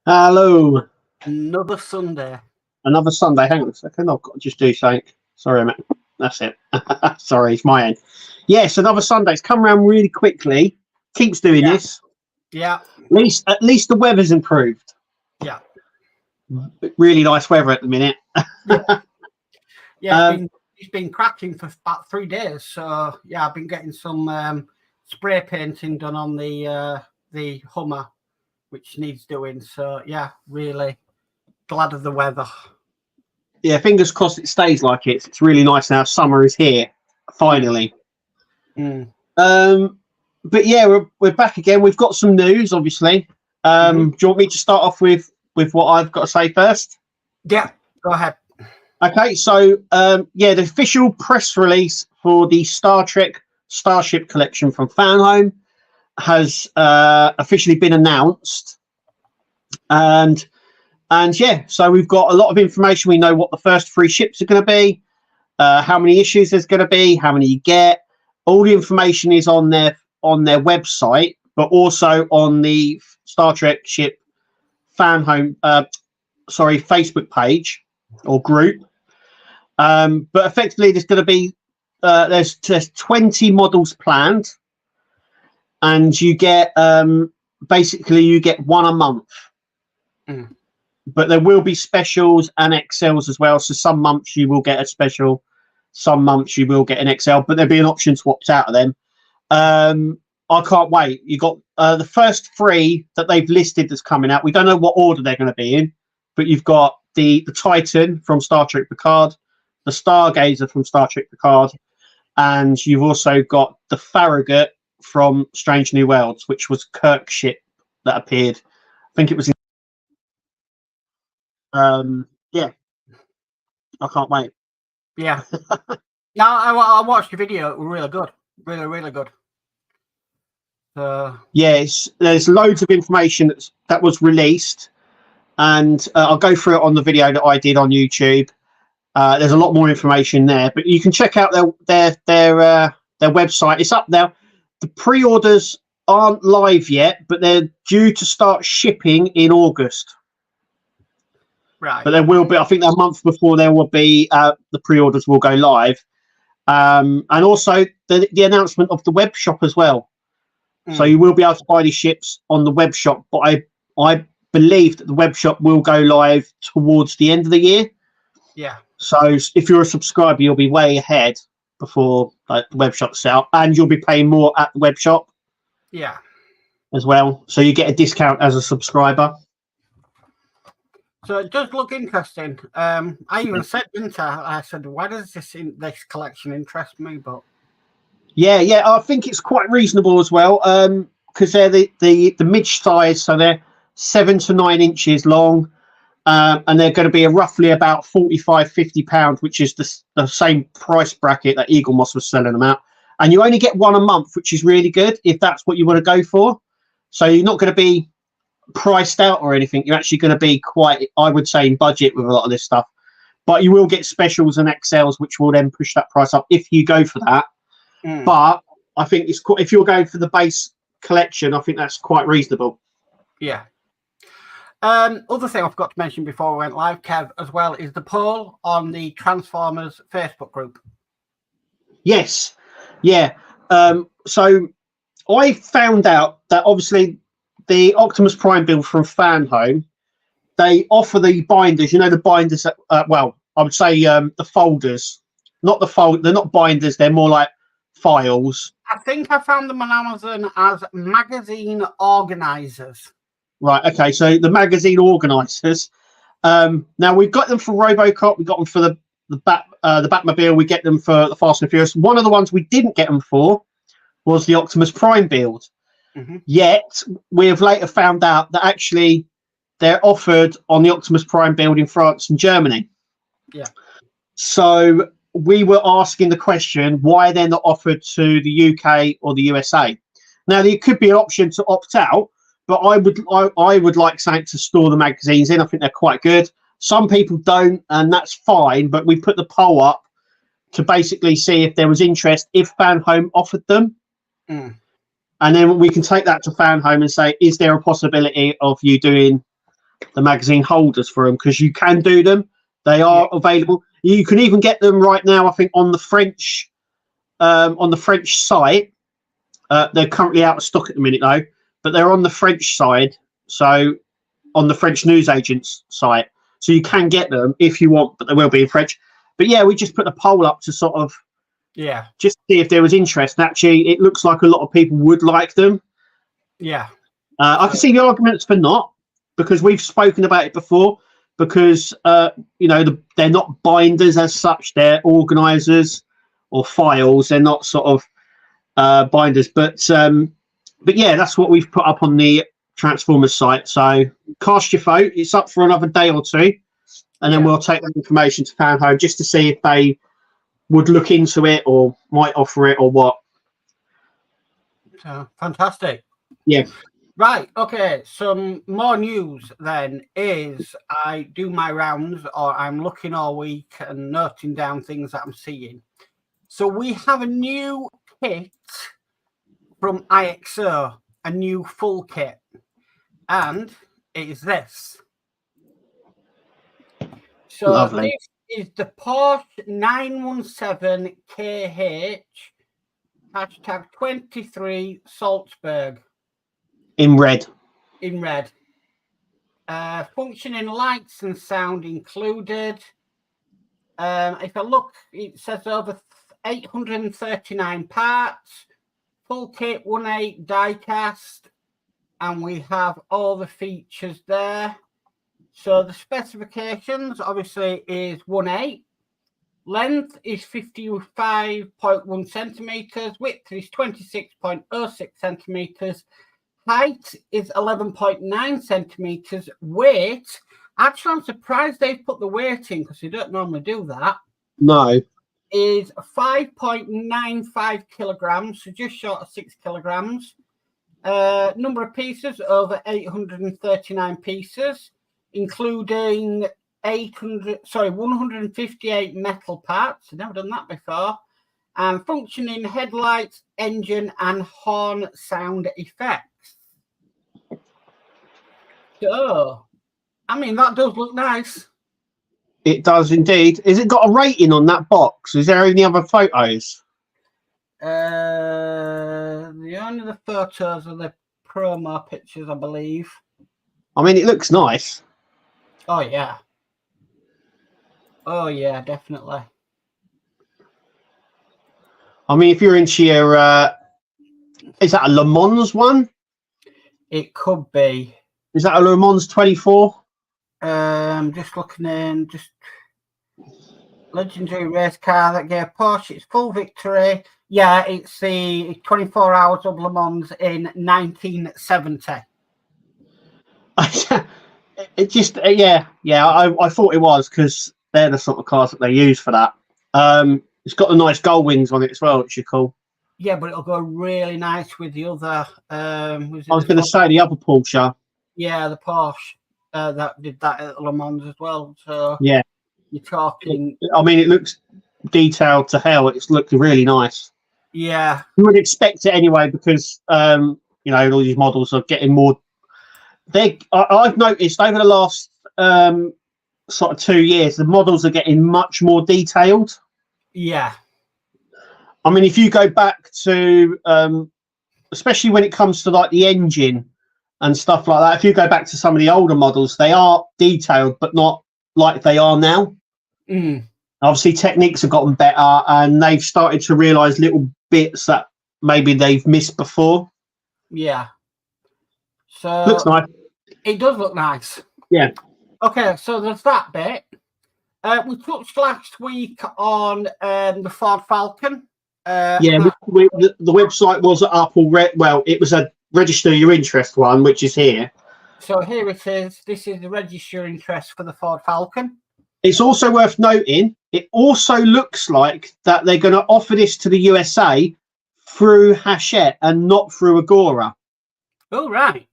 Hello. Another Sunday. Another Sunday. Hang on a second. I've got to just do something. Sorry, mate. That's it. Sorry, it's my end. Yes, another Sunday. It's come around really quickly. Keeps doing this. Yeah. At least the weather's improved. Yeah. Really nice weather at the minute. Yeah. It's been cracking for about 3 days. So yeah, I've been getting some spray painting done on the Hummer, which needs doing. So yeah, really glad of the weather. Yeah, fingers crossed it stays like it. It's really nice now. Summer is here, finally. But yeah, we're back again. We've got some news, obviously. Do you want me to start off with what I've got to say first? Yeah, go ahead. Okay, so the official press release for the Star Trek Starship collection from Fanhome has officially been announced, and yeah, so we've got a lot of information. We know what the first 3 ships are going to be, how many issues there's going to be, how many you get. All the information is on their website, but also on the Star Trek ship Fanhome, Facebook page or group. But effectively, there's going to be there's 20 models planned, and you get basically you get one a month. But there will be specials and XLs as well. So some months you will get a special, some months you will get an XL, but there'll be an option to opt out of them. I can't wait. You got the first 3 that they've listed that's coming out. We don't know what order they're going to be in, but you've got the Titan from Star Trek Picard, the Stargazer from Star Trek Picard, and you've also got the Farragut from Strange New Worlds, which was Kirk's ship that appeared. I think it was in yeah, I can't wait. Yeah. No, I watched the video. It was really good. Really good. Yes, there's loads of information that was released, and I'll go through it on the video that I did on YouTube. There's a lot more information there, but you can check out their website. It's up now. The pre-orders aren't live yet, but they're due to start shipping in August. Right. But there will be, I think, a month before there will be the pre-orders will go live, and also the announcement of the web shop as well. So you will be able to buy these ships on the web shop, but I believe that the web shop will go live towards the end of the year. Yeah. So if you're a subscriber, you'll be way ahead before the web shop's out, and you'll be paying more at the web shop. Yeah. As well, so you get a discount as a subscriber. So it does look interesting. I even said, didn't I? I said, why does this collection interest me? But yeah, I think it's quite reasonable as well, because they're the mid size, so they're 7 to 9 inches long, and they're going to be roughly about £45-50, which is the same price bracket that Eagle Moss was selling them at. And you only get one a month, which is really good if that's what you want to go for. So you're not going to be priced out or anything. You're actually going to be quite, I would say, in budget with a lot of this stuff. But you will get specials and XLs, which will then push that price up if you go for that. But I think it's if you're going for the base collection, I think that's quite reasonable. Yeah. Other thing I forgot to mention before we went live, Kev, as well, is the poll on the Transformers Facebook group. Yes. Yeah. So I found out that obviously the Optimus Prime build from Fanhome, they offer the binders. You know, the binders that, well, I would say the folders. Not the fold. They're not binders. They're more like files. I think I found them on Amazon as magazine organizers. Right. Okay. So the magazine organizers. Now we've got them for RoboCop. We got them for the Batmobile. We get them for the Fast and Furious. One of the ones we didn't get them for was the Optimus Prime build. Yet we have later found out that actually they're offered on the Optimus Prime build in France and Germany. Yeah. So we were asking the question why they're not offered to the UK or the USA. Now there could be an option to opt out, but I would like something to store the magazines in. I think they're quite good. Some people don't, and that's fine. But we put the poll up to basically see if there was interest if Fanhome offered them. And then we can take that to Fanhome and say, is there a possibility of you doing the magazine holders for them, because you can do them. They are available. You can even get them right now, I think, on the French site. They're currently out of stock at the minute though, but they're on the French side, so on the French newsagent's site. So you can get them if you want, but they will be in French. But yeah, we just put a poll up to sort of just see if there was interest. And actually, it looks like a lot of people would like them. Yeah. I can see the arguments for not, because we've spoken about it before, because they're not binders as such, they're organizers or files. They're not sort of binders, but yeah, that's what we've put up on the Transformers site. So cast your vote. It's up for another day or two, and then we'll take that information to Fan Home just to see if they would look into it or might offer it or what. Fantastic. Yeah. Right. Okay. Some more news then is I do my rounds, or I'm looking all week and noting down things that I'm seeing. So we have a new kit from IXO, a new full kit, and it is this. So Lovely. This is the Porsche 917KH #23 Salzburg. In red. In red. Functioning lights and sound included. If I look, it says over 839 parts. Full kit, 1.8 diecast. And we have all the features there. So the specifications, obviously, is 1.8. Length is 55.1 centimetres. Width is 26.06 centimetres. Height is 11.9 centimetres. Weight, actually, I'm surprised they've put the weight in, because they don't normally do that. No. Is 5.95 kilograms, so just short of 6 kilograms. Number of pieces, over 839 pieces, including 158 metal parts. I've never done that before. And functioning headlights, engine, and horn sound effects. So, I mean, that does look nice. It does indeed. Has it got a rating on that box? Is there any other photos? The only the photos are the promo pictures, I believe. I mean, it looks nice. Oh yeah. Oh yeah, definitely. I mean, if you're into your, is that a Le Mans one? It could be. Is that a Le Mans 24? Just looking in, just legendary race car that gave Porsche its full victory. Yeah, it's the 24 Hours of Le Mans in 1970. It just, I thought it was, because they're the sort of cars that they use for that. It's got the nice gull wings on it as well, which is cool. Yeah, but it'll go really nice with the other. I was going to say the other Porsche. Yeah, the Porsche that did that at Le Mans as well. So yeah, you're talking. I mean, it looks detailed to hell. It's looking really nice. Yeah, you would expect it anyway, because all these models are getting more. I've noticed over the last sort of 2 years, the models are getting much more detailed. Yeah. I mean, if you go back to, especially when it comes to like the engine and stuff like that, if you go back to some of the older models, they are detailed, but not like they are now. Obviously, techniques have gotten better, and they've started to realise little bits that maybe they've missed before. Yeah. So looks nice. It does look nice. Yeah. Okay, so there's that bit. We touched last week on the Ford Falcon. The website was up already. Well, it was a register your interest one, which is here. So here it is. This is the register your interest for the Ford Falcon. It's also worth noting, it also looks like that they're going to offer this to the USA through Hachette and not through Agora. Oh, right.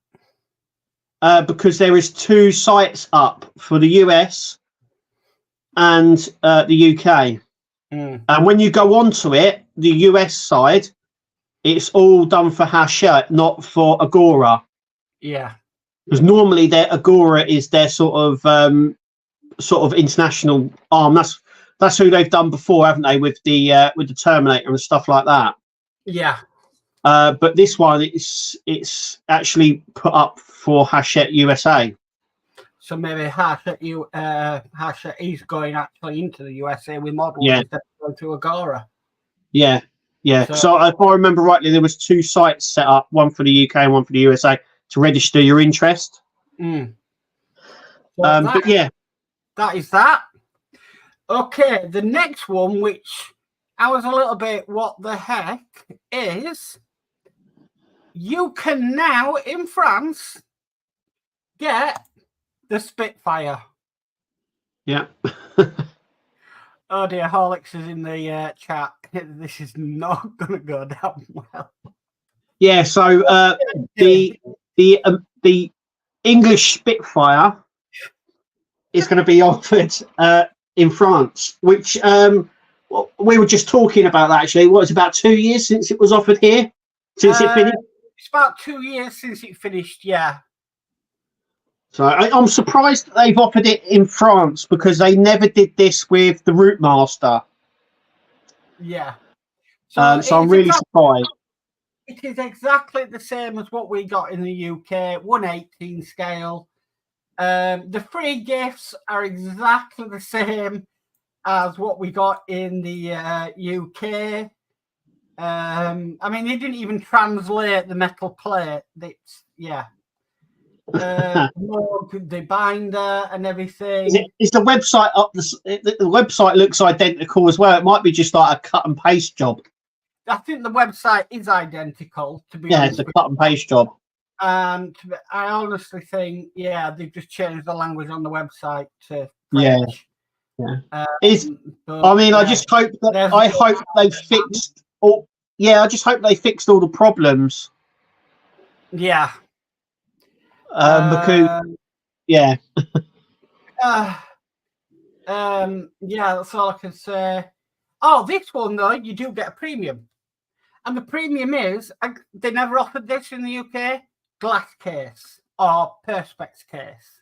Because there is 2 sites up for the US and the UK. And when you go onto it, the US side, it's all done for Hachette, not for Agora. Yeah. Because normally their Agora is their sort of international arm. That's who they've done before, haven't they? With the Terminator and stuff like that. Yeah. But this one, it's actually put up for Hachette USA. So maybe Hachette is going actually into the USA with models instead of going to Agora. Yeah. So if I remember rightly, there was 2 sites set up, one for the UK and one for the USA, to register your interest. Mm. But yeah, that is that. Okay, the next one, which I was a little bit, what the heck, is you can now in France get the Spitfire. Yeah. Oh dear, Horlicks is in the chat. This is not going to go down well. Yeah. So the English Spitfire is going to be offered in France, which we were just talking about that actually. What, it's about 2 years since it was offered here? Since it finished? It's about 2 years since it finished, yeah. So I'm surprised that they've offered it in France, because they never did this with the Route Master. Yeah. So I'm really surprised. It is exactly the same as what we got in the UK, 1/18 scale. The free gifts are exactly the same as what we got in the UK. I mean, they didn't even translate the metal plate. The binder and everything. Is the website up? The website looks identical as well. It might be just like a cut and paste job. I think the website is identical, to be honest. It's a cut and paste job. And I honestly think, they've just changed the language on the website to French. Yeah. I just hope that they fixed all. Yeah, I just hope they fixed all the problems. Yeah. Because that's all I can say. Oh, this one though, you do get a premium, and the premium is they never offered this in the UK. Glass case or perspex case.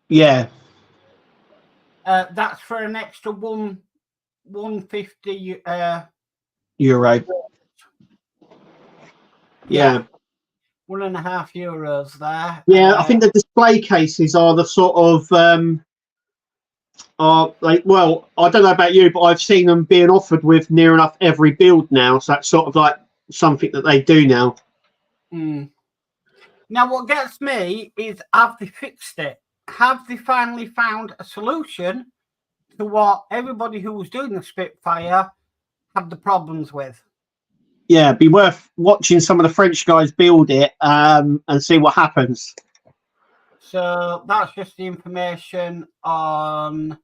Yeah. That's for an extra 150 euro. Yeah. €1.50 there. Yeah, I think the display cases are the sort of I don't know about you, but I've seen them being offered with near enough every build now. So that's sort of like something that they do now. Now, what gets me is, have they fixed it? Have they finally found a solution to what everybody who was doing the Spitfire had the problems with? Yeah, it'd be worth watching some of the French guys build it and see what happens. So that's just the information on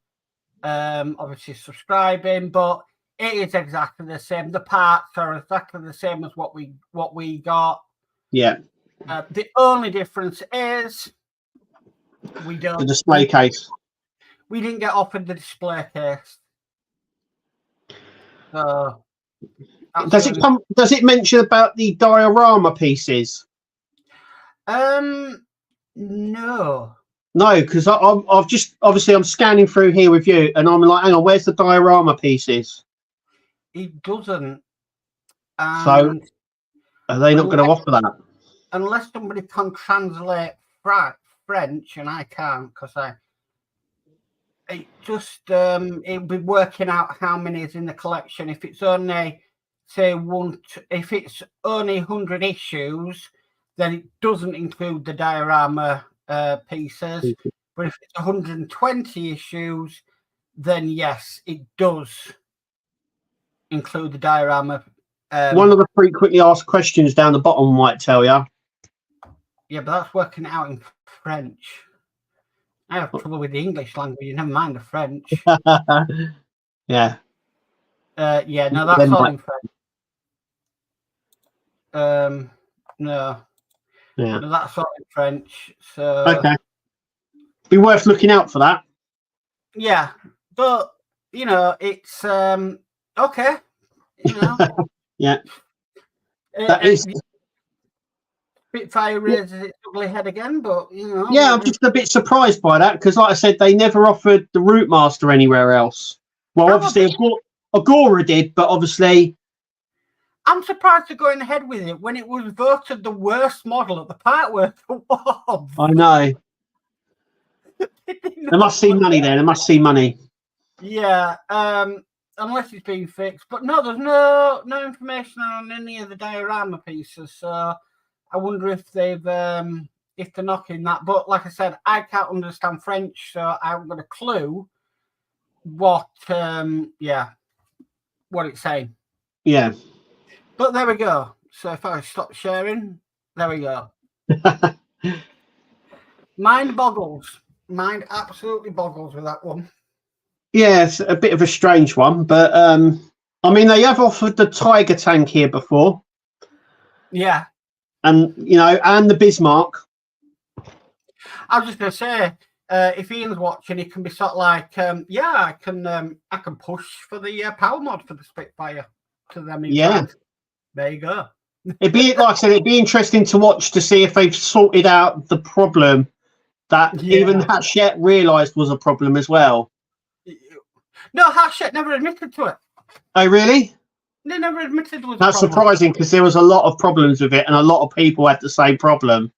obviously subscribing, but it is exactly the same. The parts are exactly the same as what we got. Yeah. The only difference is the display case. We didn't get offered the display case. So does it mention about the diorama pieces? No. No, because I've just obviously I'm scanning through here with you, and I'm like, hang on, where's the diorama pieces? It doesn't. So are they not going to offer that? Unless somebody can translate French, and I can't, because it'll be working out how many is in the collection. If it's only if it's only 100 issues, then it doesn't include the diorama pieces. But if it's 120 issues, then yes, it does include the diorama. One of the frequently asked questions down the bottom might tell you. Yeah, but that's working out in French. I have trouble with the English language, never mind the French. Yeah. No, that's all in French. No. Yeah. No, that's all in French. So okay. Be worth looking out for that. Yeah, but it's okay. Yeah. That is Spitfire raises its ugly head again, but you know. Yeah, I'm just a bit surprised by that because, like I said, they never offered the Rootmaster anywhere else. Well, obviously, Agora did, but obviously, I'm surprised they're going ahead with it when it was voted the worst model at the Partworks Awards. I know. They must see money there. They must see money. Yeah, unless it's been fixed. But no, there's no information on any of the diorama pieces. So I wonder if they've if they're knocking that. But like I said, I can't understand French, so I haven't got a clue what what it's saying. Yeah. But there we go. So if I stop sharing, there we go. Mind boggles. Mind absolutely boggles with that one. Yeah, it's a bit of a strange one, but I mean, they have offered the Tiger tank here before. Yeah. And and the Bismarck. I was just gonna say, if Ian's watching, he can be sort of like, I can push for the power mod for the Spitfire to them. Yeah. There you go. It'd be, like I said, it'd be interesting to watch to see if they've sorted out the problem that even Hachette realised was a problem as well. No, Hachette never admitted to it. Oh, really? They never admitted it was That's surprising because there was a lot of problems with it and a lot of people had the same problem.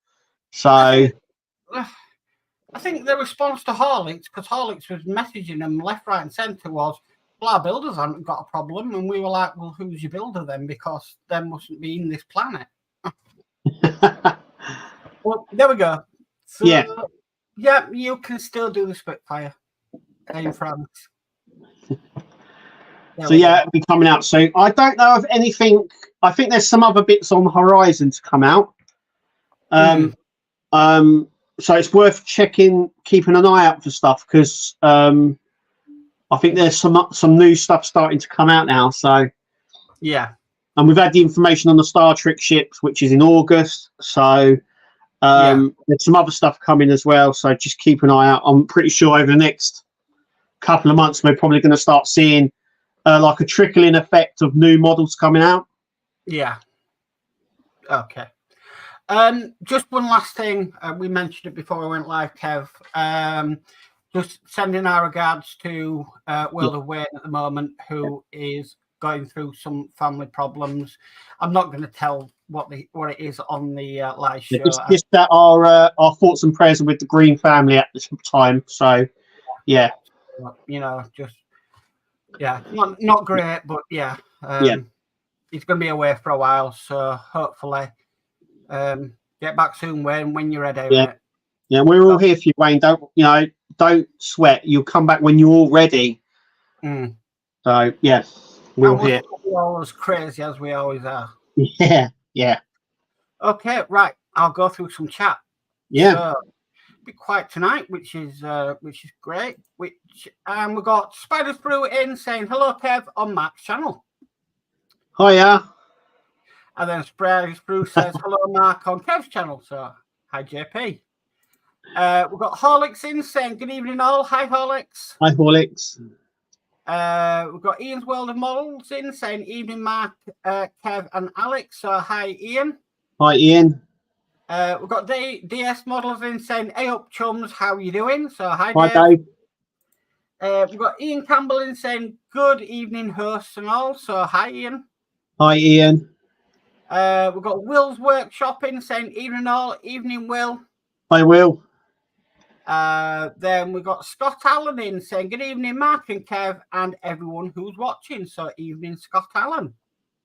So I think the response to Horlicks, because Horlicks was messaging them left, right and centre, was, well, our builders haven't got a problem. And we were like, well, who's your builder then? Because they mustn't be in this planet. Well, there we go. So, yeah, you can still do the Spitfire in France. So it'll be coming out soon. I don't know of anything. I think there's some other bits on the horizon to come out. So it's worth keeping an eye out for stuff because I think there's some new stuff starting to come out now. So yeah, and we've had the information on the Star Trek ships, which is in August. So there's some other stuff coming as well. So just keep an eye out. I'm pretty sure over the next couple of months we're probably going to start seeing like a trickling effect of new models coming out. Yeah. Okay. Just one last thing. We mentioned it before we went live, Kev. Just sending our regards to World of Wayne at the moment, who is going through some family problems. I'm not going to tell what it is on the live show. It's just that our thoughts and prayers are with the Green family at this time. So, yeah. Not great, but he's going to be away for a while. So hopefully, get back soon, Wayne, when you're ready. Yeah, yeah, we're all here for you, Wayne. Don't sweat. You'll come back when you're all ready. So yeah, we're all here. We're all as crazy as we always are. Yeah, yeah. Okay, right. I'll go through some chat. Yeah. So, be quiet tonight, which is great. We've got Spider Brew in saying hello, Kev, on Mark's channel. Hiya. And then Spider Brew says hello, Mark, on Kev's channel. So hi, JP. We've got Horlicks in saying good evening, all. Hi, Horlicks. Hi, Horlicks. We've got Ian's World of Models in saying evening, Mark, Kev, and Alex. So hi, Ian. Hi, Ian. We've got DS Models in saying, hey up, chums, how are you doing? So hi, Hi, Dave. Dave. We've got Ian Campbell in saying, good evening, hosts and all. So hi, Ian. Hi, Ian. We've got Will's Workshop in saying, evening, all. Evening, Will. Hi, Will. Then we've got Scott Allen in saying, good evening, Mark and Kev, and everyone who's watching. So evening, Scott Allen.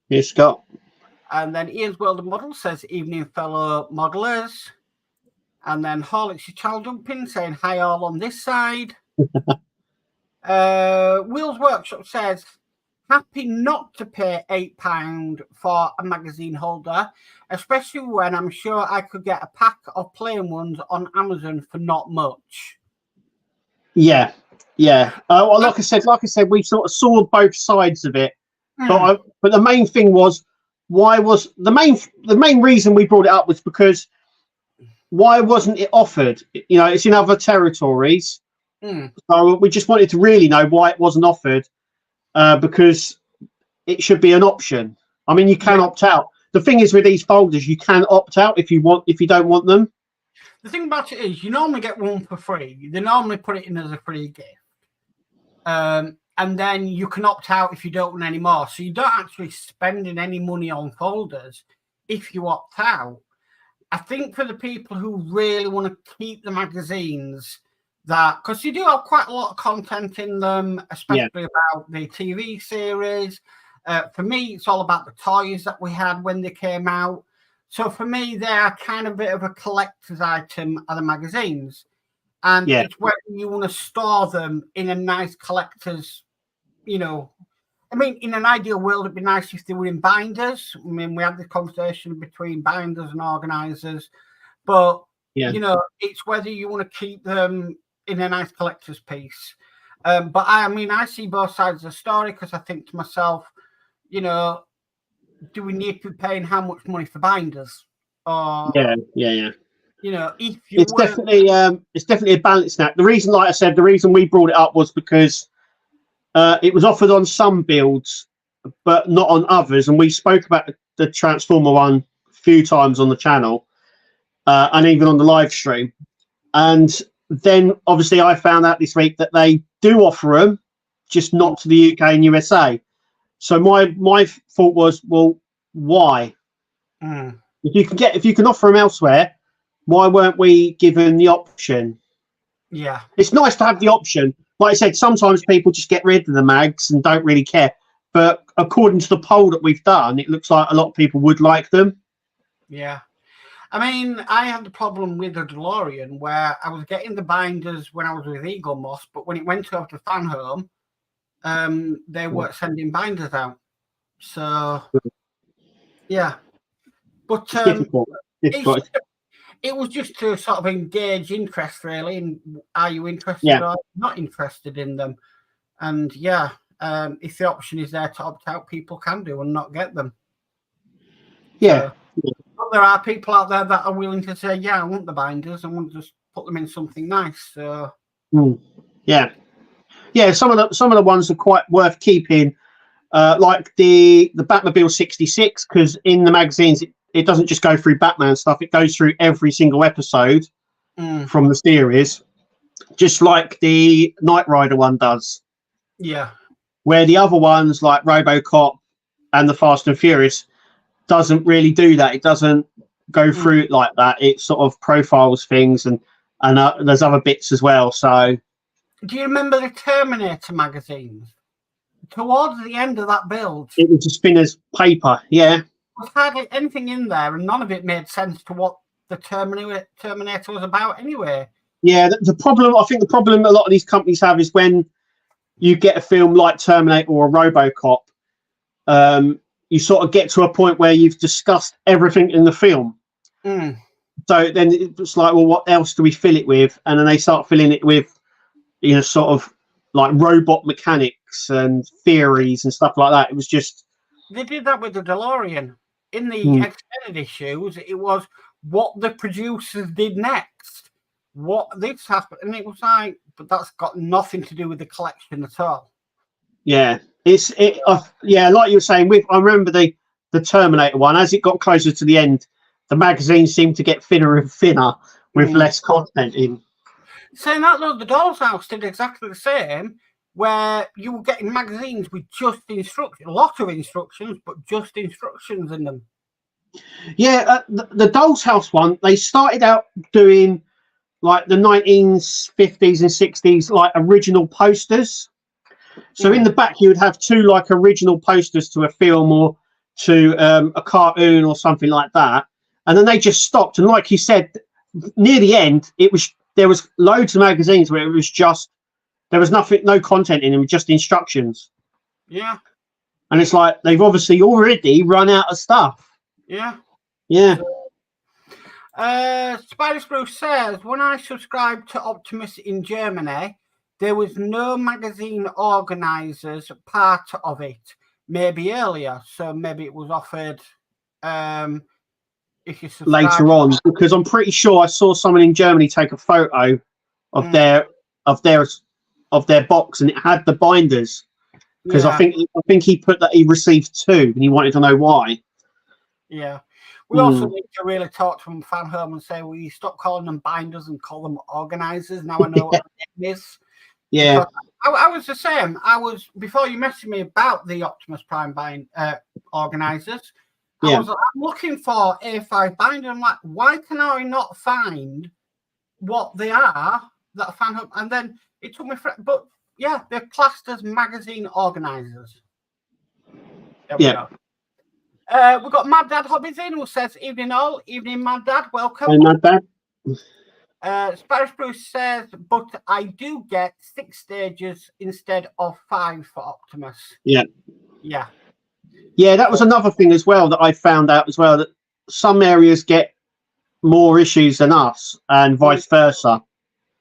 Yes, Scott. And then Ian's World of Models says, evening, fellow modelers. And then Horlicks' Child Dumping saying, hi, all on this side. Will's Workshop says, happy not to pay £8 for a magazine holder, especially when I'm sure I could get a pack of plain ones on Amazon for not much. Yeah, yeah. Well, like I said, we sort of saw both sides of it. But the main thing was, why was the main reason we brought it up was because why wasn't it offered? It's in other territories. So we just wanted to really know why it wasn't offered, because it should be an option. I mean, you can opt out. the thing is with these folders, you can opt out if you don't want them. The thing about it is, you normally get one for free. They normally put it in as a free gift. And then you can opt out if you don't want any more. So you don't actually spending any money on folders if you opt out. I think for the people who really want to keep the magazines, that because you do have quite a lot of content in them, especially about the TV series. For me, it's all about the toys that we had when they came out. So for me, they're kind of a bit of a collector's item are the magazines. And it's whether you want to store them in a nice collector's, you know, I mean, in an ideal world, it'd be nice if they were in binders. I mean, we had the conversation between binders and organisers, but, you know, it's whether you want to keep them in a nice collector's piece. But I mean, I see both sides of the story because I think to myself, you know, do we need to be paying how much money for binders? Or, you know, if you it's definitely a balance now. The reason, like I said, the reason we brought it up was because it was offered on some builds, but not on others. And we spoke about the Transformer one a few times on the channel and even on the live stream. And then obviously I found out this week that they do offer them, just not to the UK and USA. So my thought was, well, why? If you can offer them elsewhere, why weren't we given the option? Yeah, it's nice to have the option. Like I said, sometimes people just get rid of the mags and don't really care. But according to the poll that we've done, it looks like a lot of people would like them. Yeah. I mean, I had the problem with the DeLorean where I was getting the binders when I was with Eagle Moss, but when it went over to Fan Home, they weren't sending binders out. So, yeah. But difficult. It was just to sort of engage interest, really. And are you interested or not interested in them? And if the option is there to opt out, people can do and not get them. Yeah. But there are people out there that are willing to say, yeah, I want the binders. I want to just put them in something nice. So yeah. Some of the ones are quite worth keeping, like the Batmobile 66, because in the magazines it doesn't just go through Batman stuff; it goes through every single episode from the series, just like the Knight Rider one does. Yeah. Where the other ones like RoboCop and the Fast and Furious doesn't really do that. It doesn't go through it like that. It sort of profiles things and there's other bits as well. So, do you remember the Terminator magazines? Towards the end of that build, it was a spinner's paper. Yeah, there was hardly anything in there, and none of it made sense to what the Terminator was about anyway. Yeah, the problem a lot of these companies have is when you get a film like Terminator or RoboCop, you sort of get to a point where you've discussed everything in the film. So then it's like, well, what else do we fill it with? And then they start filling it with, you know, sort of like robot mechanics and theories and stuff like that. It was just... They did that with the DeLorean. In the extended issues, it was what the producers did next. What this happened. And it was like, but that's got nothing to do with the collection at all. Yeah. Like you were saying, I remember the Terminator one, as it got closer to the end, the magazine seemed to get thinner and thinner with less content in. Saying that, though, the Doll's House did exactly the same, where you were getting magazines with just instructions, a lot of instructions, but just instructions in them. Yeah, the Doll's House one, they started out doing like the 1950s and 60s, like original posters. So in the back, you would have two like original posters to a film or to a cartoon or something like that. And then they just stopped. And like you said, near the end, there was loads of magazines where it was just, there was no content in them, just instructions. Yeah. And it's like, they've obviously already run out of stuff. Yeah. Yeah. Spider Spruce says, when I subscribed to Optimus in Germany, there was no magazine organisers part of it. Maybe earlier, so maybe it was offered if you subscribe later on, because I'm pretty sure I saw someone in Germany take a photo of their box and it had the binders. Because I think he put that he received 2 and he wanted to know why. Yeah. We also need to really talk to them, fan home, and say, will you stop calling them binders and call them organisers? Now I know what the name is. Yeah. I was the same. Before you messaged me about the Optimus Prime organisers, I'm looking for A5 binder. I'm like, why can I not find what they are that I found home? And then it took me but yeah, they're classed as magazine organisers. There we go. We've got Mad Dad Hobbies in, who says, evening all, evening Mad Dad, welcome. Hey, Mad Dad. Spanish Bruce says, but I do get 6 stages instead of 5 for Optimus. Yeah. Yeah, that was another thing as well that I found out as well, that some areas get more issues than us and vice versa.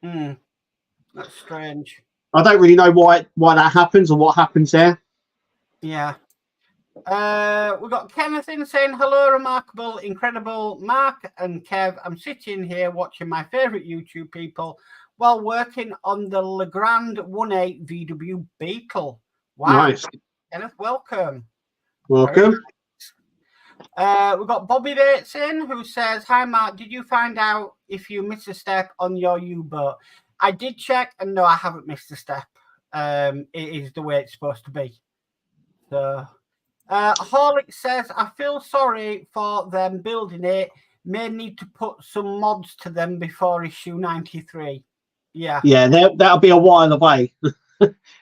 That's strange. I don't really know why that happens or what happens there. Yeah. We've got Kenneth in saying, hello, remarkable, incredible Mark and Kev. I'm sitting here watching my favourite YouTube people while working on the Legrand 1.8 VW Beetle. Wow. Nice. Kenneth, welcome. Welcome. Nice. We've got Bobby Bates in, who says, hi Mark, did you find out if you missed a step on your U-boat? I did check, and no, I haven't missed a step. It is the way it's supposed to be. So... Horlick says, I feel sorry for them building it. May need to put some mods to them before issue 93. Yeah. Yeah, that'll be a while away.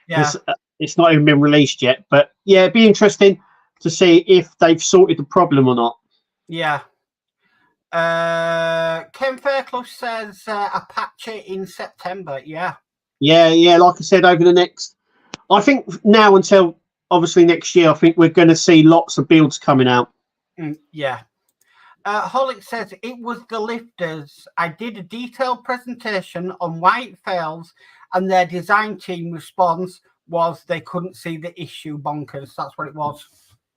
Yeah. It's not even been released yet. But yeah, it'd be interesting to see if they've sorted the problem or not. Yeah. Ken Fairclough says Apache in September. Yeah. Yeah. Like I said, over the next, I think now until obviously next year, I think we're going to see lots of builds coming out. Yeah. Holic says, it was the lifters. I did a detailed presentation on why it fails, and their design team response was they couldn't see the issue. Bonkers. That's what it was.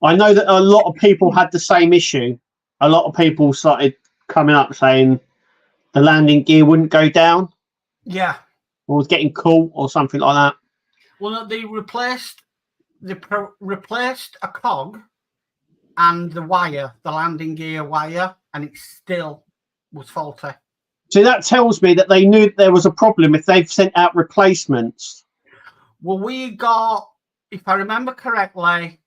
I know that a lot of people had the same issue. A lot of people started coming up saying the landing gear wouldn't go down. Yeah. Or was getting caught or something like that. Well, no, they replaced a cog and the wire, the landing gear wire, and it still was faulty. So that tells me that they knew there was a problem if they've sent out replacements. Well, we got, if I remember correctly,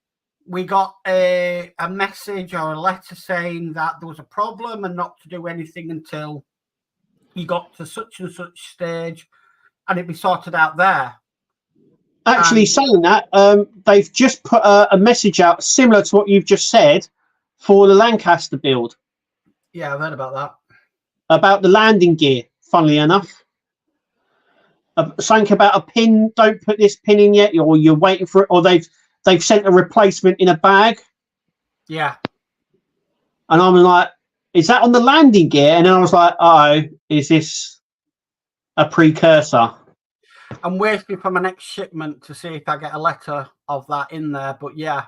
we got a message or a letter saying that there was a problem and not to do anything until you got to such and such stage and it'd be sorted out there. Actually, saying that, they've just put a message out similar to what you've just said for the Lancaster build. Yeah, I've heard about that. About the landing gear, funnily enough. Something about a pin, don't put this pin in yet, or you're waiting for it, or they've sent a replacement in a bag. Yeah. And I'm like, is that on the landing gear? And then I was like, oh, is this a precursor? I'm waiting for my next shipment to see if I get a letter of that in there. But yeah,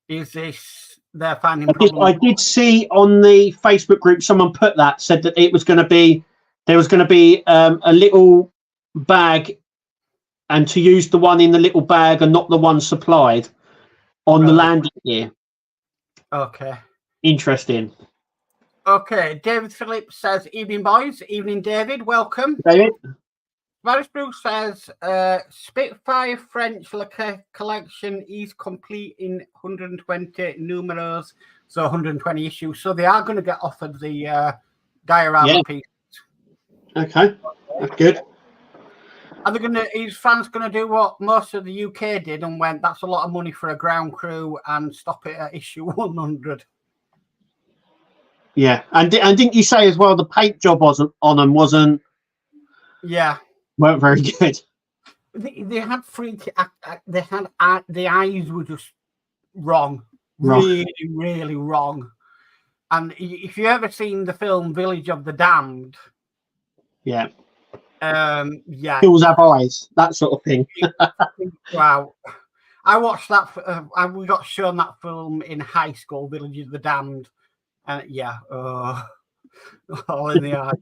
is this they're finding problems? I did see on the Facebook group someone put that, said that it was going to be, there was going to be a little bag, and to use the one in the little bag and not the one supplied on the landing gear. Okay. Interesting. Interesting. Okay, David Phillips says, evening boys, evening David, welcome. David? Varys Bruce says, Spitfire French collection is complete in 120 numeros, so 120 issues. So they are going to get offered the diorama piece. Okay, that's good. Are they going to? Is France going to do what most of the UK did and went, that's a lot of money for a ground crew, and stop it at issue 100? Yeah, and didn't you say as well the paint job wasn't weren't very good? They had they had the eyes were just wrong, really wrong. And if you ever seen the film Village of the Damned, Hills have eyes, that sort of thing. Wow, I watched that. We got shown that film in high school, Village of the Damned, and all in the eyes.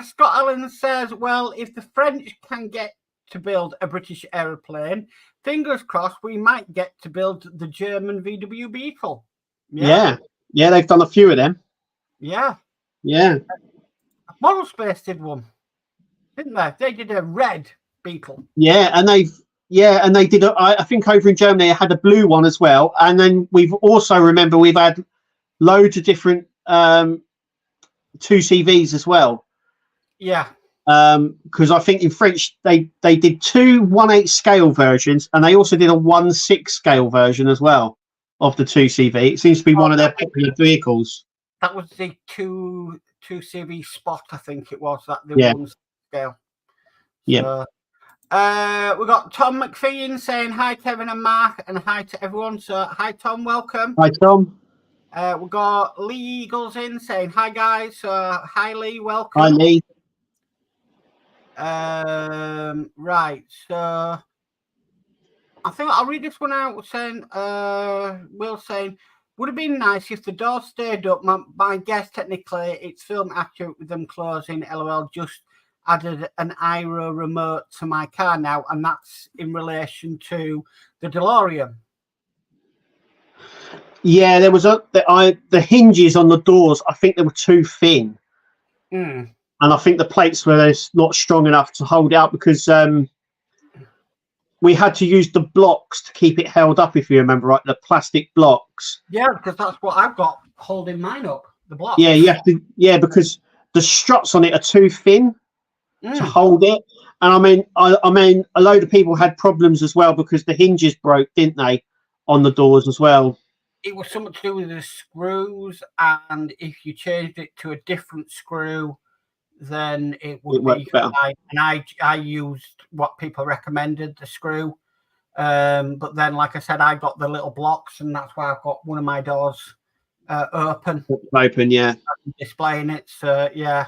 Scott Allen says, well, if the French can get to build a British aeroplane, fingers crossed we might get to build the German VW Beetle. Yeah, they've done a few of them. Yeah. Model Space did one, didn't they? They did a red Beetle. Yeah, and they did. I think over in Germany, they had a blue one as well. And then we've had loads of different 2CVs as well. Yeah. Because I think in French they did 2 1/8 scale versions, and they also did a 1/6 scale version as well of the 2CV. It seems to be one of their popular vehicles. That was the 2CV Spot, I think it was, that the 1 scale. Yeah. We've got Tom McPhee saying hi, Kevin and Mark, and hi to everyone. So hi, Tom, welcome. Hi, Tom. We've got Lee Eagles in saying hi, guys. Hi, Lee, welcome. Hi, Lee. Right, so I think I'll read this one out. Saying, Will saying, would have been nice if the door stayed up. My guess, technically, it's film accurate with them closing. LOL, just added an IRA remote to my car now, and that's in relation to the DeLorean. Yeah, there was the hinges on the doors. I think they were too thin. And I think the plates were not strong enough to hold it up because we had to use the blocks to keep it held up, if you remember right, the plastic blocks. Yeah, because that's what I've got holding mine up, the blocks. Yeah, you have to. Yeah, because the struts on it are too thin to hold it. And I mean, a load of people had problems as well because the hinges broke, didn't they, on the doors as well? It was something to do with the screws, and if you changed it to a different screw, then it would be better. And I used what people recommended, the screw. But then, like I said, I got the little blocks, and that's why I've got one of my doors open. Open, yeah. Displaying it, so yeah.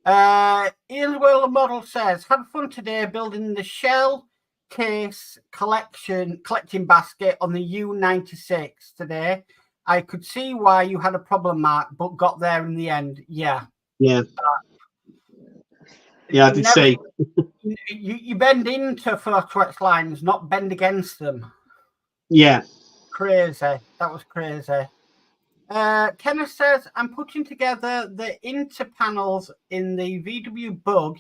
Ian Will, the model, says, had fun today building the shell case collecting basket on the U96 today. I could see why you had a problem, Mark, but got there in the end. Yeah. Yeah, I did see. You bend into Partworks lines, not bend against them. Yeah. Crazy. That was crazy. Kenneth says, I'm putting together the interpanels in the VW Bug.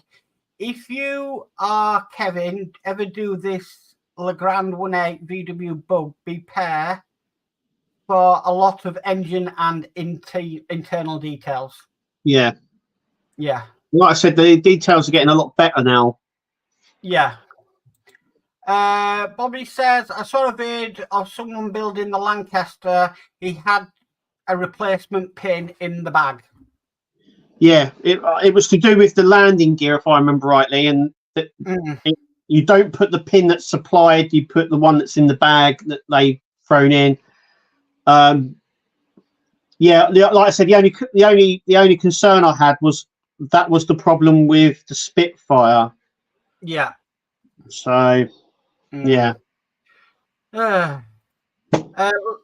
If you are, Kevin, ever do this Legrand 1.8 VW Bug, prepare for a lot of engine and internal details. Yeah. Yeah. Like I said, the details are getting a lot better now. Yeah. Bobby says, I saw a vid of someone building the Lancaster. He had a replacement pin in the bag. Yeah, it was to do with the landing gear, if I remember rightly, and you don't put the pin that's supplied, you put the one that's in the bag that they've thrown in. Yeah, like I said, the only concern I had was that was the problem with the Spitfire. Yeah. So, yeah.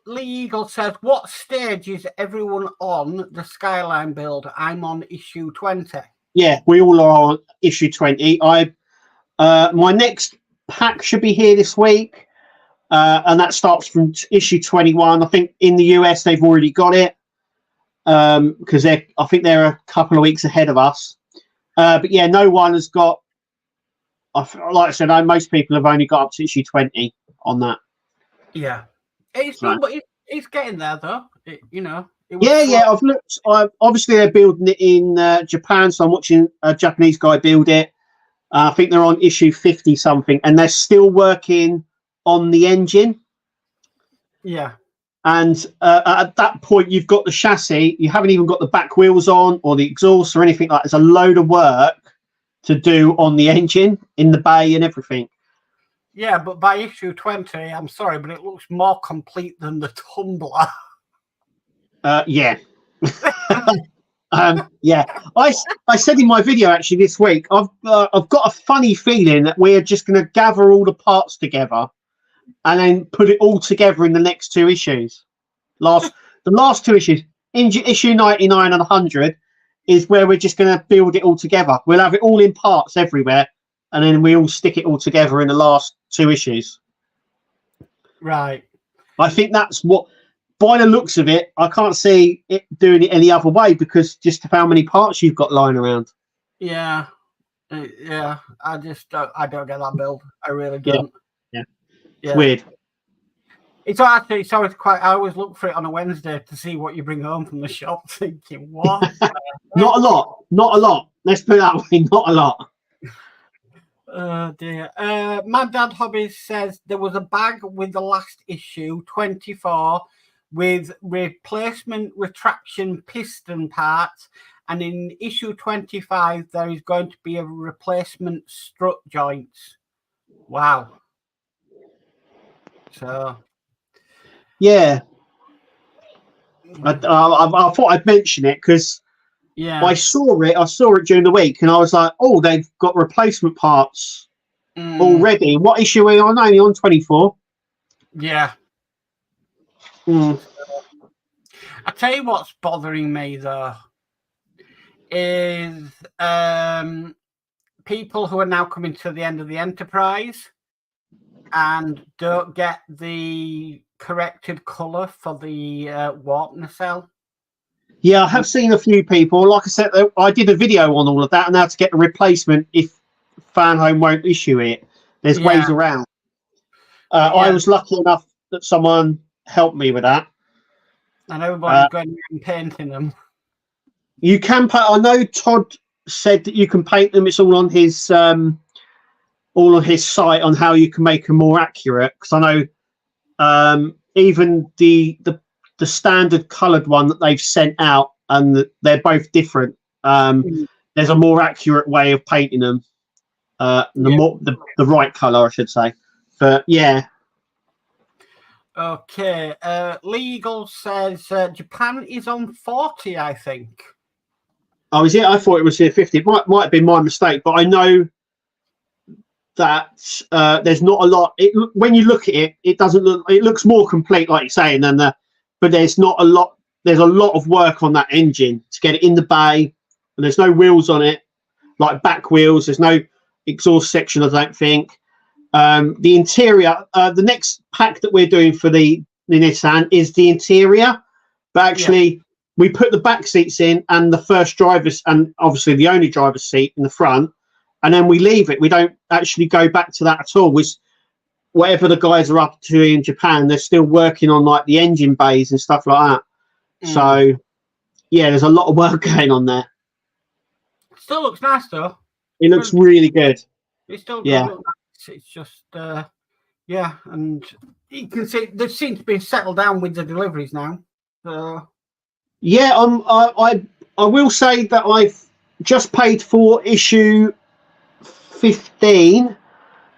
Lee Eagle says, what stage is everyone on the Skyline build? I'm on issue 20. Yeah, we all are on issue 20. My next pack should be here this week, and that starts from issue 21. I think in the US they've already got it because I think they're a couple of weeks ahead of us. But yeah, no one has got. Like I said, most people have only got up to issue 20 on that. Yeah. It's good, but it's getting there, though. I've looked. Obviously, they're building it in Japan, so I'm watching a Japanese guy build it. I think they're on issue 50 something, and they're still working on the engine. Yeah. And at that point, you've got the chassis. You haven't even got the back wheels on or the exhaust or anything like that. There's a load of work to do on the engine, in the bay and everything. Yeah, but by issue 20, I'm sorry, but it looks more complete than the Tumbler. Yeah. Yeah. I said in my video actually this week, I've got a funny feeling that we're just going to gather all the parts together and then put it all together in the next 2 issues. The last 2 issues, issue 99 and 100, is where we're just going to build it all together. We'll have it all in parts everywhere, and then we all stick it all together in the last 2 issues. Right. I think that's what by the looks of it, I can't see it doing it any other way because just of how many parts you've got lying around. Yeah. Yeah. I just I don't get that build. I really don't. Yeah. It's weird. It's actually so it's quite. I always look for it on a Wednesday to see what you bring home from the shop. Thinking, what? Not a lot. Not a lot. Let's put it that way. Not a lot. Oh dear. My Dad Hobbies says there was a bag with the last issue 24 with replacement retraction piston parts, and in issue 25 there is going to be a replacement strut joints. Wow. So. Yeah. I thought I'd mention it because I saw it during the week and I was like, oh, they've got replacement parts already. What issue are you on? Only on 24. Yeah. I tell you what's bothering me though is people who are now coming to the end of the Enterprise and don't get the corrected colour for the warp nacelle. Yeah, I have seen a few people. Like I said, I did a video on all of that and how to get a replacement if Fanhome won't issue it. There's ways around. I was lucky enough that someone helped me with that. And everybody's going and painting them. You can paint. I know Todd said that you can paint them. It's all on his site on how you can make them more accurate. Because I know even the standard coloured one that they've sent out, and they're both different. There's a more accurate way of painting them. The right colour, I should say. But yeah. Okay. Legal says Japan is on 40, I think. Oh, is it? I thought it was here 50. It might have been my mistake, but I know that there's not a lot. When you look at it, it doesn't look. It looks more complete, like you're saying, but there's not a lot. There's a lot of work on that engine to get it in the bay, and there's no wheels on it, like back wheels. There's no exhaust section, I don't think. The interior, the next pack that we're doing for the Nissan is the interior, but actually we put the back seats in and the first driver's and obviously the only driver's seat in the front, and then we leave it. We don't actually go back to that at all. Whatever the guys are up to in Japan, they're still working on like the engine bays and stuff like that. So yeah, there's a lot of work going on there. Still looks nice though. It looks really good. It still does look nice. It's just and you can see they seem to be settled down with the deliveries now. So yeah, I will say that I've just paid for issue 15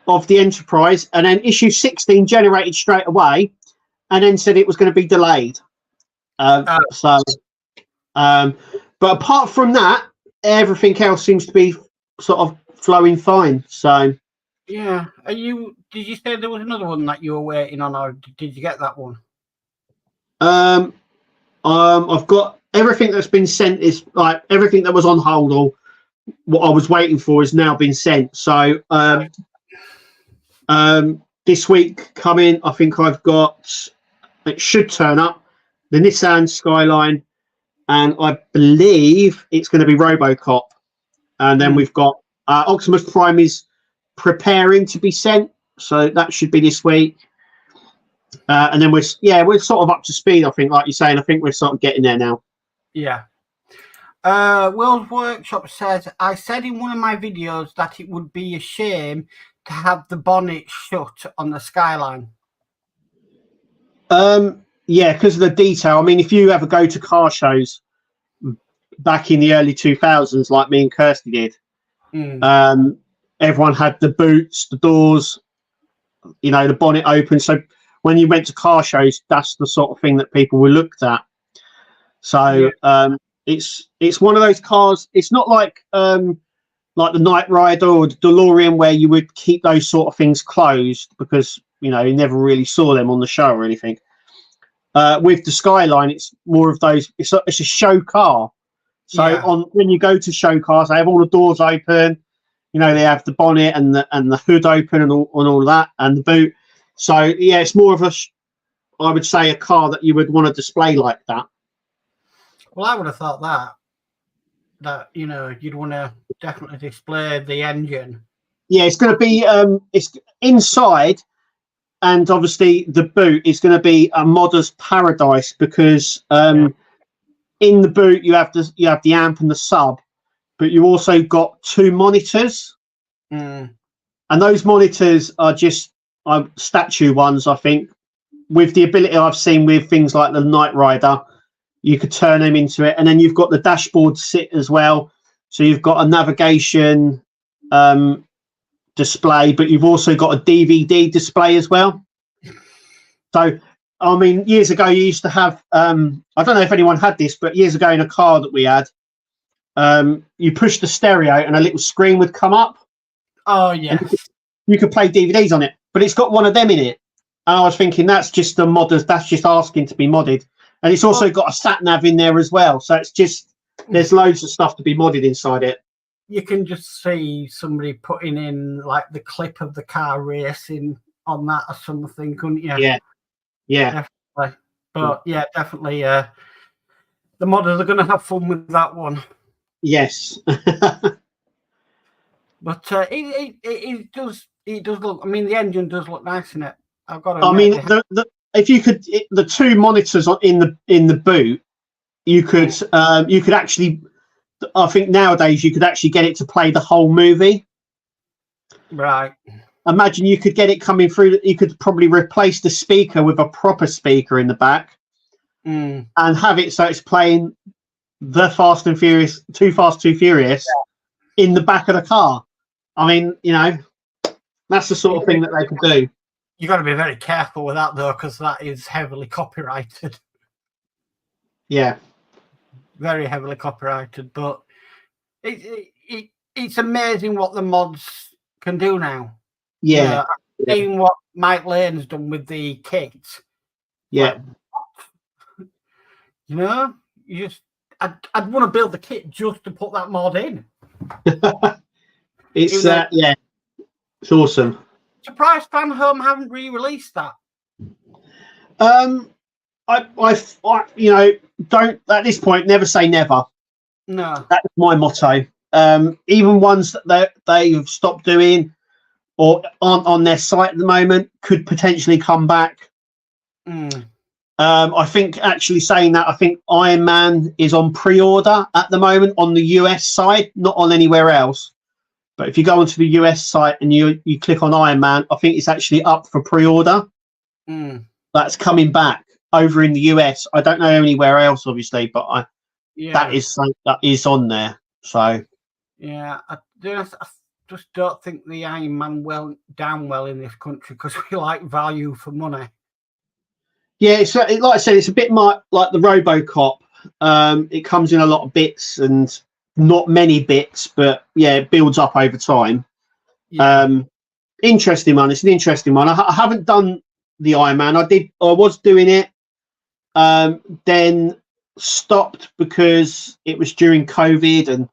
of the Enterprise, and then issue 16 generated straight away, and then said it was going to be delayed. But apart from that, everything else seems to be sort of flowing fine. So yeah, did you say there was another one that you were waiting on, or did you get that one? I've got everything that's been sent. Is like everything that was on hold or what I was waiting for has now been sent. So this week coming, I think I've got, it should turn up, the Nissan Skyline, and I believe it's going to be RoboCop. And then we've got Optimus Prime is preparing to be sent, so that should be this week. And then we're sort of up to speed, I think, like you're saying. I think we're sort of getting there now. Yeah. World Workshop says, I said in one of my videos that it would be a shame to have the bonnet shut on the Skyline. Yeah, because of the detail. I mean, if you ever go to car shows back in the early 2000s, like me and Kirsty did, everyone had the boots, the doors, the bonnet open. So when you went to car shows, that's the sort of thing that people were looked at. So it's one of those cars. It's not like the Knight Rider or the DeLorean where you would keep those sort of things closed because you never really saw them on the show or anything. With the Skyline, it's more of those. It's a show car. So when you go to show cars, they have all the doors open. They have the bonnet and the hood open and all of that, and the boot. So yeah, it's more of I would say, a car that you would want to display like that. Well, I would have thought that you'd want to definitely display the engine. Yeah, it's going to be it's inside, and obviously the boot is going to be a modder's paradise because in the boot you have the amp and the sub, but you also got 2 monitors, and those monitors are just statue ones, I think, with the ability I've seen with things like the Knight Rider. You could turn them into it, and then you've got the dashboard sit as well, so you've got a navigation display, but you've also got a DVD display as well. So I mean, years ago you used to have I don't know if anyone had this, but years ago in a car that we had, you push the stereo and a little screen would come up. Oh yeah, you could play DVDs on it, but it's got one of them in it, and I was thinking that's just the modders, that's just asking to be modded. And it's also got a sat nav in there as well, so it's just, there's loads of stuff to be modded inside it. You can just see somebody putting in like the clip of the car racing on that or something, couldn't you? Yeah. Definitely. But yeah, definitely. The modders are going to have fun with that one. Yes. But it does look. I mean, the engine does look nice in it. I've got to. I mean, if you could, the 2 monitors in the boot, you could actually. I think nowadays you could actually get it to play the whole movie. Right. Imagine you could get it coming through. You could probably replace the speaker with a proper speaker in the back, and have it so it's playing the Fast and Furious, Too Fast, Too Furious, in the back of the car. I mean, that's the sort of thing that they could do. You got to be very careful with that though, because that is heavily copyrighted. Yeah. Very heavily copyrighted, but it's amazing what the mods can do now. Yeah. Seeing what Mike Lane's done with the kit. Yeah. Like, you just I'd want to build the kit just to put that mod in. It's it's awesome. Surprised Fan Home haven't re-released that. I don't at this point never say never. No, that's my motto. Even ones that they've stopped doing or aren't on their site at the moment could potentially come back. I think actually saying that, I think Iron Man is on pre-order at the moment on the US side, not on anywhere else. But if you go onto the US site and you click on Iron Man, I think it's actually up for pre-order. That's coming back over in the US. I don't know anywhere else, obviously, but that is on there. So yeah, I just don't think the Iron Man went down well in this country because we like value for money. Yeah, it's like I said, it's a bit like the RoboCop. It comes in a lot of bits and not many bits, but yeah, it builds up over time. Yeah. Interesting one. It's an interesting one. I haven't done the Iron Man. I was doing it, then stopped because it was during COVID and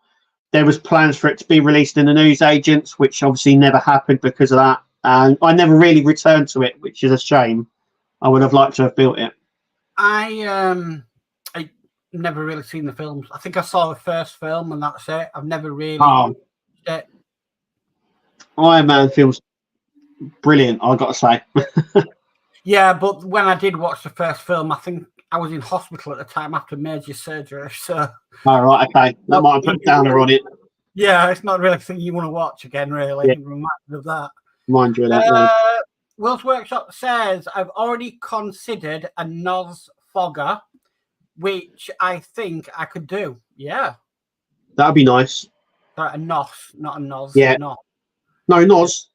there was plans for it to be released in the newsagents, which obviously never happened because of that. And I never really returned to it, which is a shame. I would have liked to have built it. I never really seen the films. I think I saw the first film and that's it. I've never really watched it. Iron Man film's brilliant, I've got to say. Yeah, but when I did watch the first film, I think I was in hospital at the time after major surgery. So right, okay. That might have put a downer on it. Yeah, it's not really a thing you want to watch again, really. Yeah. Reminded of that. Mind you of that. Will's Workshop says, I've already considered a Noz fogger, which I think I could do. Yeah. That'd be nice. A NOS, not a Noz. Yeah. No, Noz,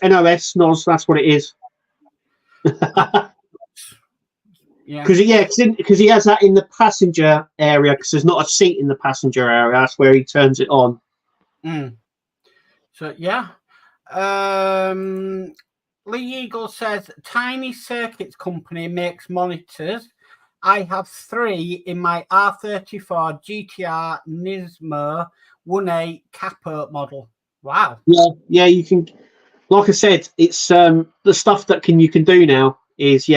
N-O-S, Noz, that's what it is. Yeah. Because he has that in the passenger area, because there's not a seat in the passenger area. That's where he turns it on. So, yeah. Lee Eagle says, Tiny Circuits Company makes monitors. I have 3 in my R34 GTR Nismo 1.8 capo model. Wow. Yeah, you can. Like I said, it's the stuff that you can do now is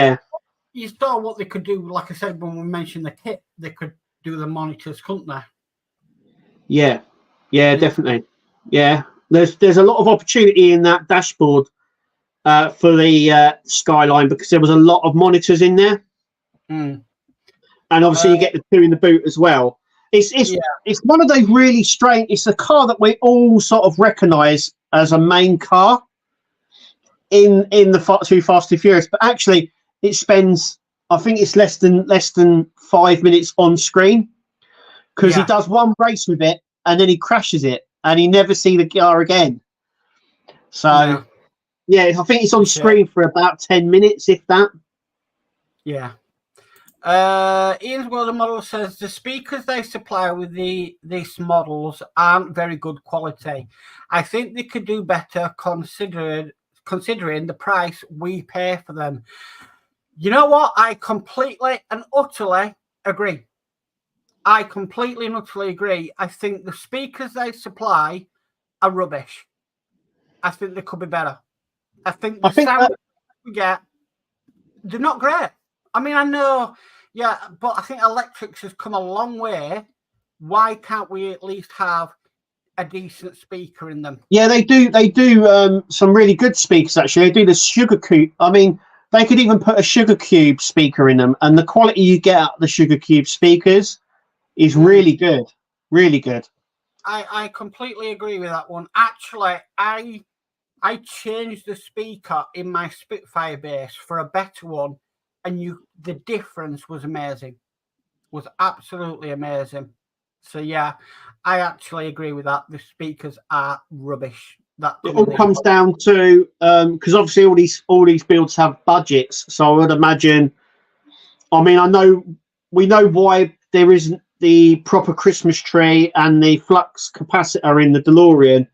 you saw what they could do. Like I said, when we mentioned the kit, they could do the monitors, couldn't they? Yeah, definitely. Yeah, there's a lot of opportunity in that dashboard for the Skyline, because there was a lot of monitors in there, and obviously you get the 2 in the boot as well. It's one of those really strange. It's a car that we all sort of recognise as a main car in the Too Fast Too Furious, but actually it spends, I think it's less than 5 minutes on screen, because he does one race with it and then he crashes it and you never see the car again. So yeah, I think it's on screen for about 10 minutes, if that. Yeah. Ian's World of Models says the speakers they supply with these models aren't very good quality. I think they could do better considering the price we pay for them. You know what? I completely and utterly agree. I completely and utterly agree. I think the speakers they supply are rubbish. I think they could be better. I think the sound we get, they're not great. I mean, I know, but I think electrics has come a long way. Why can't we at least have a decent speaker in them? Yeah, they do. They do some really good speakers, actually. They do the Sugar Cube. I mean, they could even put a Sugar Cube speaker in them, and the quality you get out of the Sugar Cube speakers is really good. Really good. I completely agree with that one. Actually, I changed the speaker in my Spitfire base for a better one, and the difference was amazing. Was absolutely amazing. So yeah, I actually agree with that. The speakers are rubbish. It all comes down to because obviously all these builds have budgets. So I would imagine. I mean, we know why there isn't the proper Christmas tree and the flux capacitor in the DeLorean,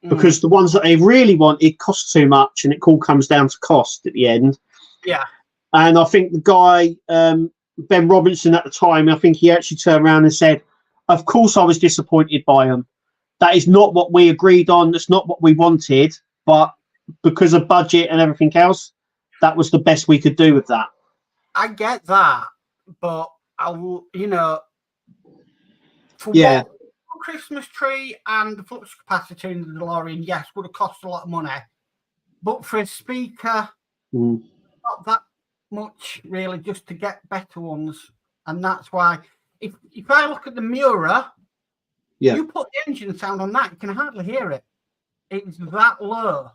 because the ones that they really want, it costs too much, and it all comes down to cost at the end. Yeah. And I think the guy, Ben Robinson at the time, I think he actually turned around and said, of course I was disappointed by them. That is not what we agreed on. That's not what we wanted. But because of budget and everything else, that was the best we could do with that. I get that. But, for what Christmas tree and the flux capacitor in the DeLorean, yes, would have cost a lot of money. But for a speaker, not that much really, just to get better ones. And that's why if I look at the Miura, you put the engine sound on that, you can hardly hear it. It's that low.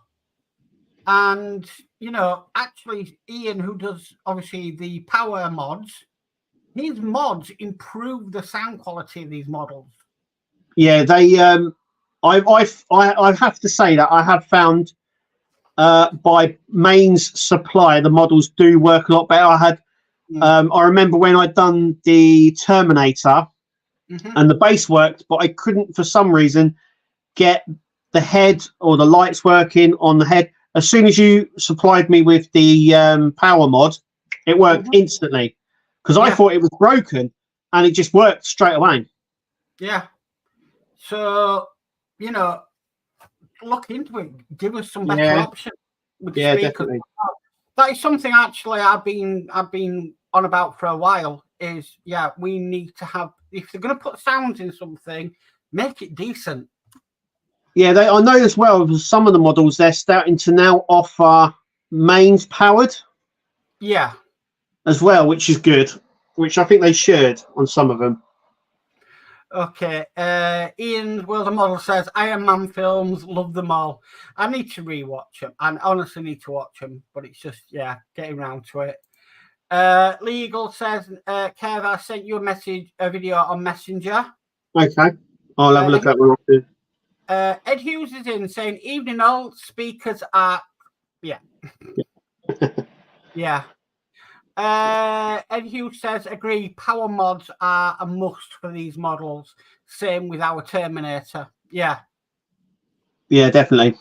And actually Ian, who does obviously the power mods, his mods improve the sound quality of these models. Yeah, they I have to say that I have found by mains supply, the models do work a lot better. I remember when I'd done the Terminator and the base worked, but I couldn't for some reason get the head or the lights working on the head. As soon as you supplied me with the power mod, it worked instantly, because I thought it was broken and it just worked straight away. Yeah. So, look into it. Give us some better options. Yeah, definitely. That is something actually I've been on about for a while. Is we need to have, if they're going to put sounds in something, make it decent. Yeah, I know as well. Some of the models they're starting to now offer mains powered. Yeah. As well, which is good. Which I think they should on some of them. Okay, Ian's World of Models says Iron Man films, love them all. I need to rewatch them. I honestly need to watch them, but it's just getting around to it. Legal says, Kev, I sent you a video on Messenger. Okay, I'll have a look at one. Ed Hughes is in saying, evening all, speakers are yeah. Ed Hughes says, agree, power mods are a must for these models. Same with our Terminator. Yeah. Yeah, definitely.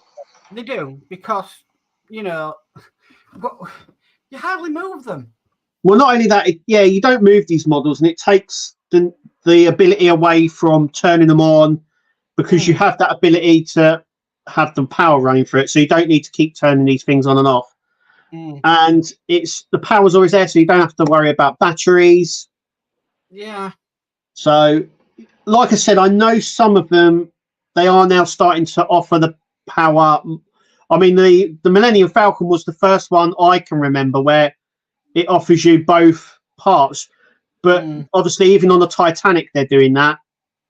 They do, because, but you hardly move them. Well, not only that, you don't move these models, and it takes the ability away from turning them on, because you have that ability to have the power running for it, so you don't need to keep turning these things on and off. and the power's always there, so you don't have to worry about batteries. Yeah. So, like I said, I know some of them, they are now starting to offer the power. I mean, the Millennium Falcon was the first one I can remember where it offers you both parts. But obviously, even on the Titanic, they're doing that.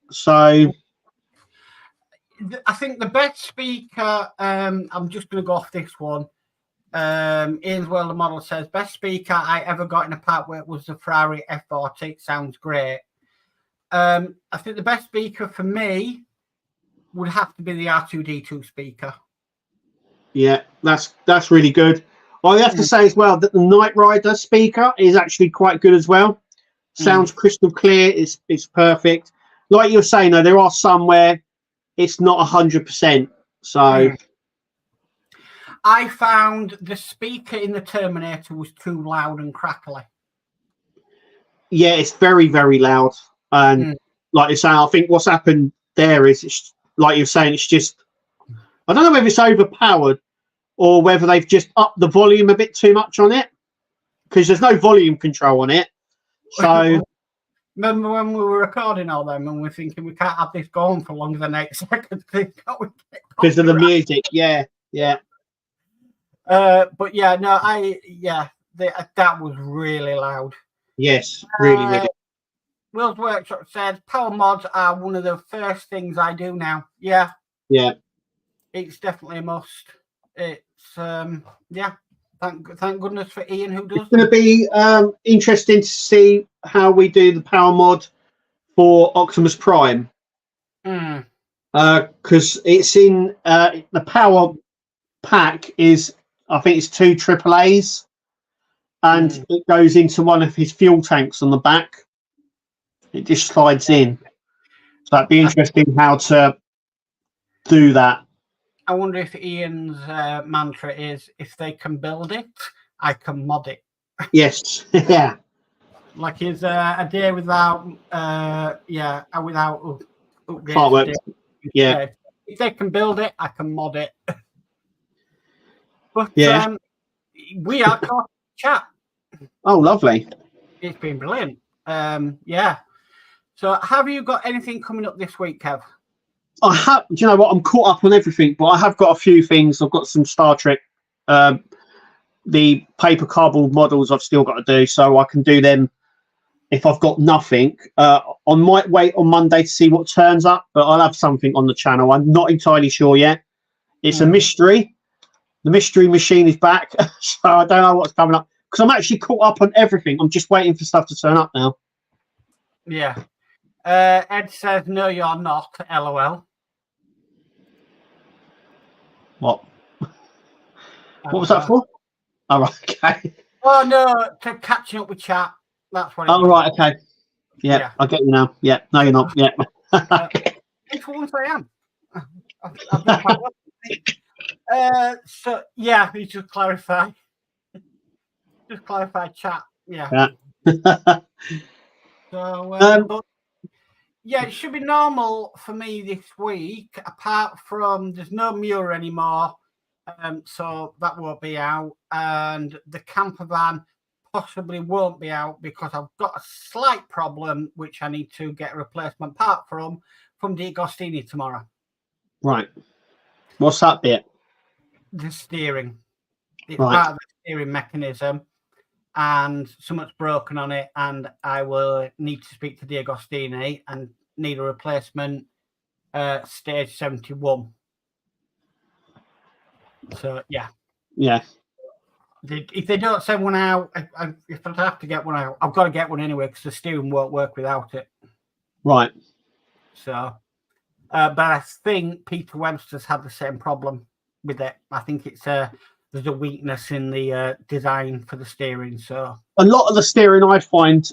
So, I think the best speaker, I'm just going to go off this one. Ian's World of Model says, best speaker I ever got in a Partwork was the Ferrari F40. It sounds great. I think the best speaker for me would have to be the R2D2 speaker. Yeah, that's really good. I have to say as well that the Knight Rider speaker is actually quite good as well. Sounds crystal clear. It's perfect. Like you're saying, though, there are some where it's not 100%. So I found the speaker in the Terminator was too loud and crackly. Yeah, it's very, very loud. And like you're saying, I think what's happened there is, it's, like you're saying, it's just, I don't know whether it's overpowered or whether they've just upped the volume a bit too much on it, because there's no volume control on it. So remember when we were recording all them and we're thinking we can't have this going for longer than 8 seconds because of the music. Yeah. But yeah, no, that was really loud. Yes, really. Will's Workshop says power mods are one of the first things I do now. Yeah, it's definitely a must. It's Thank goodness for Ian who does. It's going to be interesting to see how we do the power mod for Optimus Prime. Because it's in the power pack is, I think it's 2 AAAs, and it goes into one of his fuel tanks on the back. It just slides in. So that'd be interesting how to do that. I wonder if Ian's mantra is, if they can build it, I can mod it. Yes, yeah. Like his a day without, without Partworks. Yeah. If they can build it, I can mod it. But we are caught chat. Oh, lovely. It's been brilliant. So have you got anything coming up this week, Kev? I have. Do you know what? I'm caught up on everything, but I have got a few things. I've got some Star Trek, the paper cardboard models I've still got to do, so I can do them if I've got nothing. I might wait on Monday to see what turns up, but I'll have something on the channel. I'm not entirely sure yet. It's a mystery. The mystery machine is back, so I don't know what's coming up, because I'm actually caught up on everything. I'm just waiting for stuff to turn up now. Yeah. Ed says, no, you're not, LOL. What? What was that for? Oh, right, okay. Oh, no, to catching up with chat. That's what it was. Right, okay. Yeah, I get you now. Yeah, no, you're not. Yeah. For once I am. I've been quite well. So, yeah, you just clarify. Just clarify chat. Yeah. So, but, yeah, it should be normal for me this week, apart from there's no Muir anymore, so that won't be out, and the camper van possibly won't be out because I've got a slight problem which I need to get a replacement part from D'Agostini tomorrow. Right. What's that bit? The steering. It's right. Part of the steering mechanism, and something's broken on it, and I will need to speak to D'Agostini and need a replacement stage 71. So, yeah. If they don't send one out, if I have to get one out, I've got to get one anyway because the steering won't work without it. Right. So, but I think Peter Webster's had the same problem with it. I think it's there's a weakness in the design for the steering. So a lot of the steering I find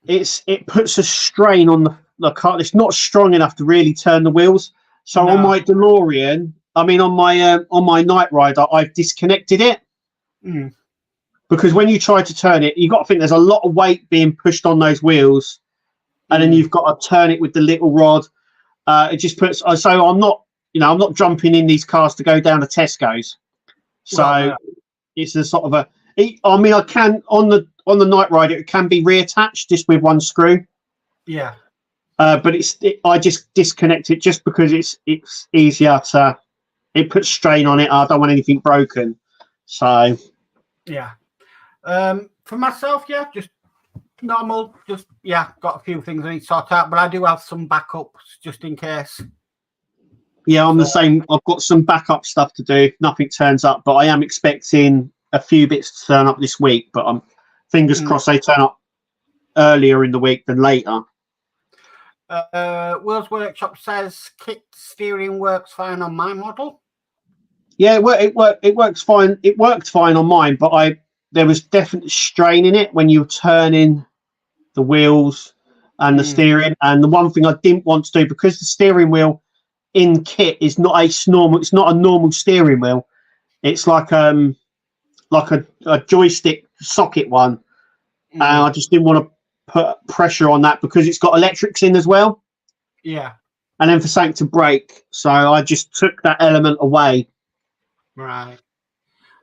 it puts a strain on the car. It's not strong enough to really turn the wheels. So on my DeLorean, I mean on my Knight Rider, I've disconnected it because when you try to turn it, you've got to think there's a lot of weight being pushed on those wheels, and then you've got to turn it with the little rod. It just puts. So I'm not jumping in these cars to go down to Tesco's. So it's a sort of a. I mean, I can on the Night Rider, it can be reattached just with one screw. Yeah. But I just disconnect it just because it's easier to. It puts strain on it. I don't want anything broken. So. Yeah. For myself, yeah, just normal. Just got a few things I need to sort out, but I do have some backups just in case. Yeah, I'm the same. I've got some backup stuff to do if nothing turns up, but I am expecting a few bits to turn up this week. But I'm fingers crossed they turn up earlier in the week than later. Will's Workshop says kit steering works fine on my model. Yeah, it works fine. It worked fine on mine, but there was definite strain in it when you were turning the wheels and the steering. And the one thing I didn't want to do, because the steering wheel in kit is not it's not a normal steering wheel. It's like a joystick socket one. And I just didn't want to put pressure on that because it's got electrics in as well. Yeah. And then for something to break. So I just took that element away. Right.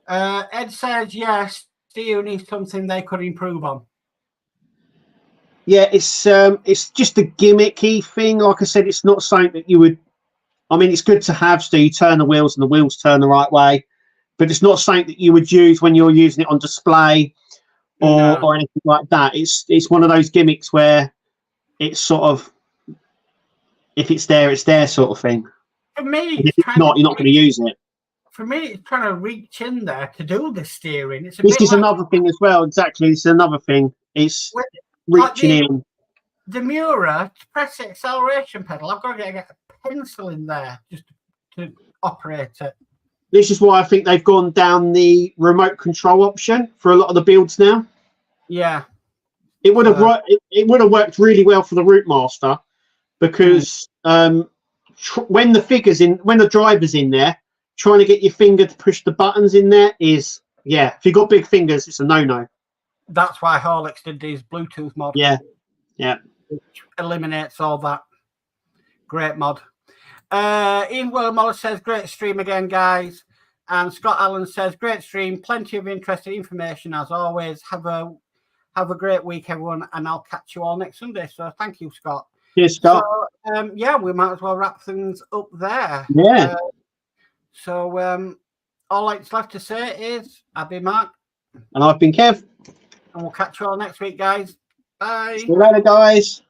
Ed says, yes, steering is something they could improve on. Yeah, it's just a gimmicky thing. Like I said, it's not something that you would. I mean, it's good to have, so you turn the wheels and the wheels turn the right way, but it's not something that you would use when you're using it on display or anything like that. It's one of those gimmicks where it's sort of, if it's there sort of thing. For me, if it's not, you're not going to use it. For me, it's trying to reach in there to do the steering. It's this is another thing as well. Exactly, it's another thing. It's reaching in. The Mura, to press the acceleration pedal, I've got to get a pencil in there just to operate it. This is why I think they've gone down the remote control option for a lot of the builds now. Yeah, it would have worked. It would have worked really well for the Route Master because when the driver's in there, trying to get your finger to push the buttons in there is if you've got big fingers, it's a no. That's why Horlicks did these Bluetooth mod. Yeah. Which eliminates all that. Great mod. Ian Wilmoller says, great stream again, guys. And Scott Allen says, great stream, plenty of interesting information as always. Have a great week, everyone, and I'll catch you all next Sunday. So thank you, Scott. Cheers, Scott. So, we might as well wrap things up there. Yeah. All that's left to say is, I've been Mark. And I've been Kev. And we'll catch you all next week, guys. Bye. See you later, guys.